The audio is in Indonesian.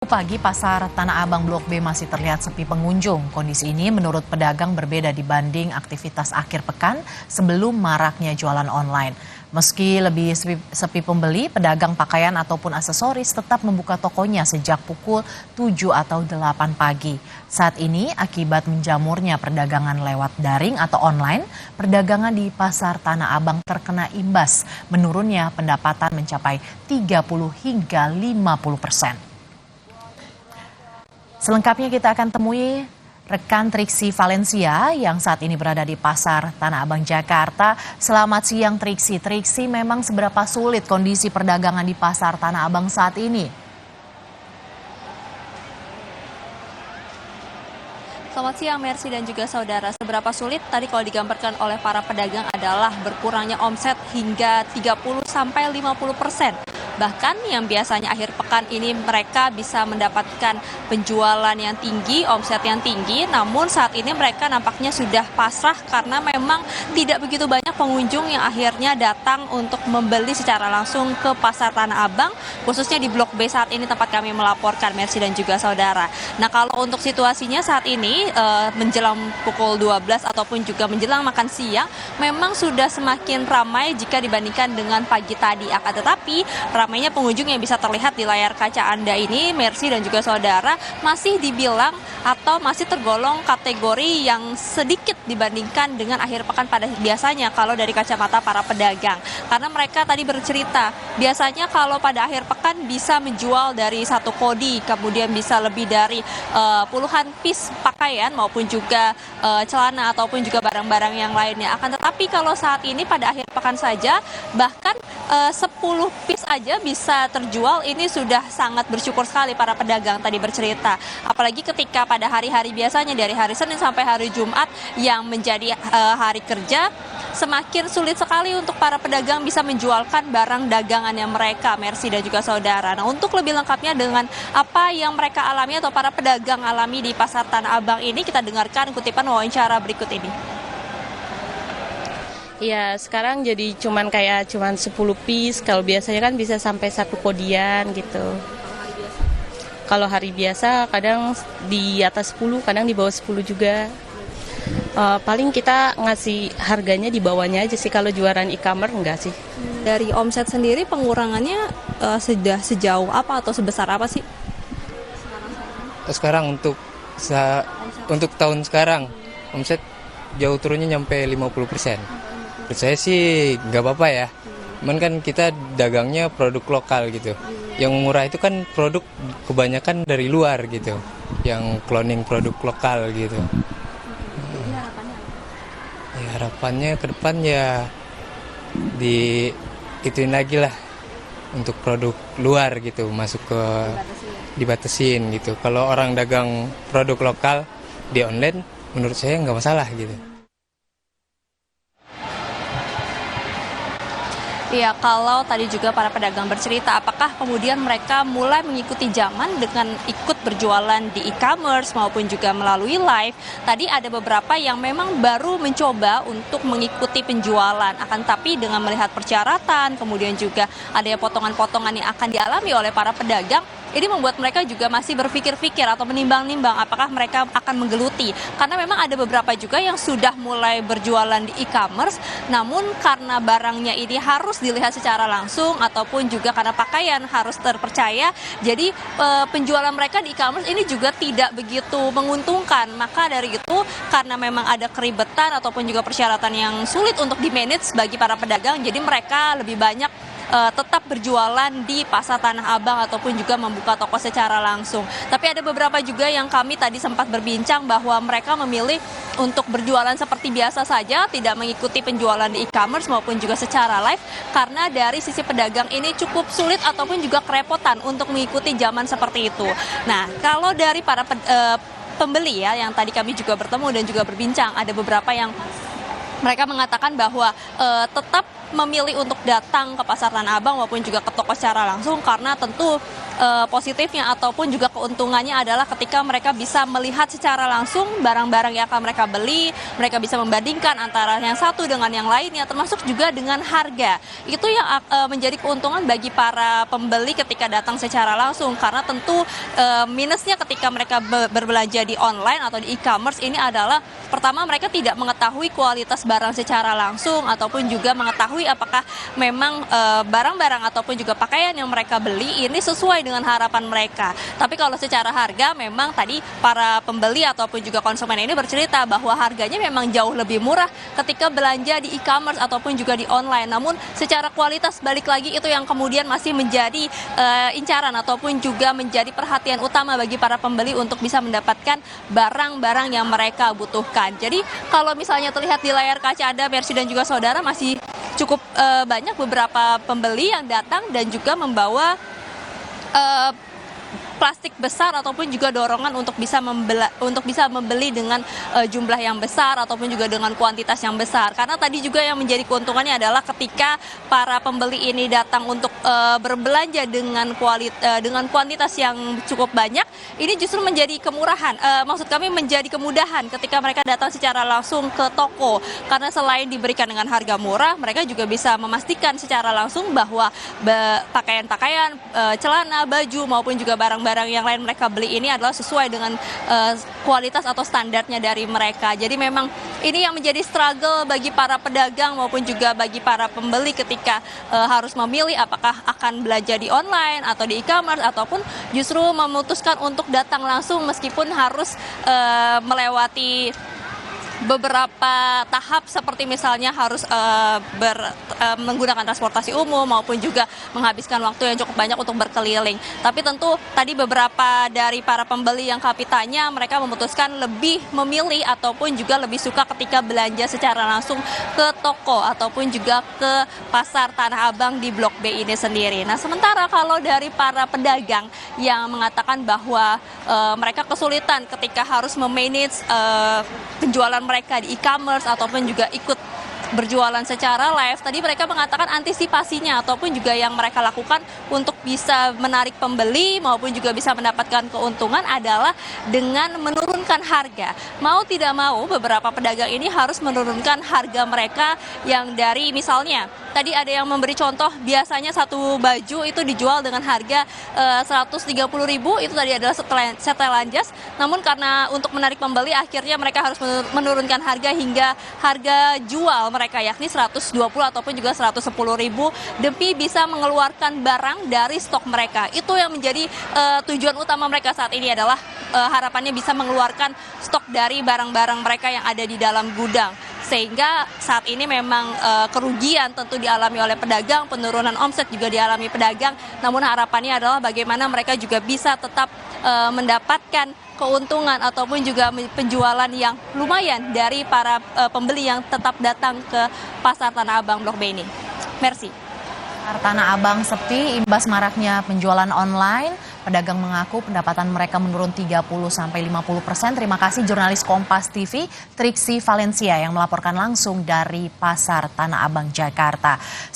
Pagi pasar Tanah Abang Blok B masih terlihat sepi pengunjung. Kondisi ini menurut pedagang berbeda dibanding aktivitas akhir pekan sebelum maraknya jualan online. Meski lebih sepi pembeli, pedagang pakaian ataupun aksesoris tetap membuka tokonya sejak pukul 7 atau 8 pagi. Saat ini akibat menjamurnya perdagangan lewat daring atau online, perdagangan di pasar Tanah Abang terkena imbas. Menurunnya pendapatan mencapai 30 hingga 50%. Selengkapnya kita akan temui rekan Triksi Valencia yang saat ini berada di pasar Tanah Abang, Jakarta. Selamat siang Triksi. Triksi, memang seberapa sulit kondisi perdagangan di pasar Tanah Abang saat ini? Selamat siang Mercy dan juga saudara. Seberapa sulit tadi kalau digambarkan oleh para pedagang adalah berkurangnya omset hingga 30-50%. Bahkan yang biasanya akhir pekan ini mereka bisa mendapatkan penjualan yang tinggi, omset yang tinggi, namun saat ini mereka nampaknya sudah pasrah karena memang tidak begitu banyak pengunjung yang akhirnya datang untuk membeli secara langsung ke pasar Tanah Abang, khususnya di Blok B saat ini tempat kami melaporkan, Mercy dan juga saudara. Nah, kalau untuk situasinya saat ini menjelang pukul 12 ataupun juga menjelang makan siang, memang sudah semakin ramai jika dibandingkan dengan pagi tadi. Akan tetapi ramainya pengunjung yang bisa terlihat di layar kaca Anda ini, Mercy dan juga saudara, masih dibilang atau masih tergolong kategori yang sedikit dibandingkan dengan akhir pekan pada biasanya kalau dari kacamata para pedagang. Karena mereka tadi bercerita, biasanya kalau pada akhir pekan bisa menjual dari satu kodi, kemudian bisa lebih dari puluhan piece pakaian maupun juga celana ataupun juga barang-barang yang lainnya. Akan tetapi kalau saat ini pada akhir pekan saja, bahkan 10 piece aja bisa terjual, ini sudah sangat bersyukur sekali para pedagang tadi bercerita. Apalagi ketika pada hari-hari biasanya dari hari Senin sampai hari Jumat yang menjadi hari kerja, semakin sulit sekali untuk para pedagang bisa menjualkan barang dagangannya mereka, Mercy dan juga saudara. Nah, untuk lebih lengkapnya dengan apa yang mereka alami atau para pedagang alami di pasar Tanah Abang ini, kita dengarkan kutipan wawancara berikut ini. Ya, sekarang jadi cuman 10 piece, kalau biasanya kan bisa sampai satu kodian gitu. Kalau hari biasa kadang di atas 10, kadang di bawah 10 juga. Paling kita ngasih harganya di bawahnya aja sih, kalau jualan e-commerce enggak sih. Dari omset sendiri pengurangannya sudah sejauh apa atau sebesar apa sih? Sekarang untuk tahun sekarang omset jauh turunnya nyampe 50%. Menurut saya sih nggak apa-apa ya. Cuman kan kita dagangnya produk lokal gitu. Yang murah itu kan produk kebanyakan dari luar gitu. Yang cloning produk lokal gitu. Ya, harapannya ke depan ya ituin lagi lah untuk produk luar gitu masuk ke dibatasin gitu. Kalau orang dagang produk lokal di online menurut saya nggak masalah gitu. Ya, kalau tadi juga para pedagang bercerita, apakah kemudian mereka mulai mengikuti zaman dengan ikut berjualan di e-commerce maupun juga melalui live. Tadi ada beberapa yang memang baru mencoba untuk mengikuti penjualan. Akan tapi dengan melihat persyaratan, kemudian juga ada potongan-potongan yang akan dialami oleh para pedagang, ini membuat mereka juga masih berpikir-pikir atau menimbang-nimbang apakah mereka akan menggeluti. Karena memang ada beberapa juga yang sudah mulai berjualan di e-commerce, namun karena barangnya ini harus dilihat secara langsung ataupun juga karena pakaian harus terpercaya, jadi penjualan mereka di e-commerce ini juga tidak begitu menguntungkan. Maka dari itu, karena memang ada keribetan ataupun juga persyaratan yang sulit untuk di-manage bagi para pedagang, jadi mereka lebih banyak tetap berjualan di pasar Tanah Abang ataupun juga membuka toko secara langsung. Tapi ada beberapa juga yang kami tadi sempat berbincang bahwa mereka memilih untuk berjualan seperti biasa saja, tidak mengikuti penjualan di e-commerce maupun juga secara live, karena dari sisi pedagang ini cukup sulit ataupun juga kerepotan untuk mengikuti zaman seperti itu. Nah, kalau dari para pembeli ya, yang tadi kami juga bertemu dan juga berbincang, ada beberapa yang mereka mengatakan bahwa tetap memilih untuk datang ke pasar Tanah Abang maupun juga ke toko secara langsung karena tentu positifnya ataupun juga keuntungannya adalah ketika mereka bisa melihat secara langsung barang-barang yang akan mereka beli, mereka bisa membandingkan antara yang satu dengan yang lainnya, termasuk juga dengan harga. Itu yang menjadi keuntungan bagi para pembeli ketika datang secara langsung, karena tentu minusnya ketika mereka berbelanja di online atau di e-commerce ini adalah pertama mereka tidak mengetahui kualitas barang secara langsung ataupun juga mengetahui apakah memang barang-barang ataupun juga pakaian yang mereka beli ini sesuai dengan harapan mereka. Tapi kalau secara harga memang tadi para pembeli ataupun juga konsumen ini bercerita bahwa harganya memang jauh lebih murah ketika belanja di e-commerce ataupun juga di online. Namun secara kualitas balik lagi itu yang kemudian masih menjadi incaran ataupun juga menjadi perhatian utama bagi para pembeli untuk bisa mendapatkan barang-barang yang mereka butuhkan. Jadi kalau misalnya terlihat di layar kaca Anda, Mercy dan juga saudara, masih cukup banyak beberapa pembeli yang datang dan juga membawa plastik besar ataupun juga dorongan untuk bisa membeli dengan jumlah yang besar ataupun juga dengan kuantitas yang besar. Karena tadi juga yang menjadi keuntungannya adalah ketika para pembeli ini datang untuk berbelanja dengan kuantitas yang cukup banyak, ini justru menjadi kemurahan. Maksud kami menjadi kemudahan ketika mereka datang secara langsung ke toko. Karena selain diberikan dengan harga murah, mereka juga bisa memastikan secara langsung bahwa pakaian-pakaian, celana, baju maupun juga barang-barang yang lain mereka beli ini adalah sesuai dengan kualitas atau standarnya dari mereka. Jadi memang ini yang menjadi struggle bagi para pedagang maupun juga bagi para pembeli ketika harus memilih apakah akan belanja di online atau di e-commerce ataupun justru memutuskan untuk datang langsung meskipun harus melewati beberapa tahap seperti misalnya harus menggunakan transportasi umum maupun juga menghabiskan waktu yang cukup banyak untuk berkeliling. Tapi tentu tadi beberapa dari para pembeli yang kami tanya, mereka memutuskan lebih memilih ataupun juga lebih suka ketika belanja secara langsung ke toko ataupun juga ke pasar Tanah Abang di Blok B ini sendiri. Nah, sementara kalau dari para pedagang yang mengatakan bahwa mereka kesulitan ketika harus memanage penjualan mereka di e-commerce ataupun juga ikut berjualan secara live, tadi mereka mengatakan antisipasinya ataupun juga yang mereka lakukan untuk bisa menarik pembeli maupun juga bisa mendapatkan keuntungan adalah dengan menurunkan harga. Mau tidak mau beberapa pedagang ini harus menurunkan harga mereka yang dari misalnya tadi ada yang memberi contoh biasanya satu baju itu dijual dengan harga 130.000, itu tadi adalah setelan jas. Namun karena untuk menarik pembeli akhirnya mereka harus menurunkan harga hingga harga jual mereka yakni 120 ataupun juga 110.000 demi bisa mengeluarkan barang dari stok mereka. Itu yang menjadi tujuan utama mereka saat ini adalah harapannya bisa mengeluarkan stok dari barang-barang mereka yang ada di dalam gudang. Sehingga saat ini memang kerugian tentu dialami oleh pedagang, penurunan omset juga dialami pedagang. Namun harapannya adalah bagaimana mereka juga bisa tetap mendapatkan keuntungan ataupun juga penjualan yang lumayan dari para pembeli yang tetap datang ke Pasar Tanah Abang Blok B ini. Mercy. Pasar Tanah Abang sepi imbas maraknya penjualan online. Pedagang mengaku pendapatan mereka menurun 30-50%. Terima kasih jurnalis Kompas TV, Triksi Valencia yang melaporkan langsung dari Pasar Tanah Abang, Jakarta.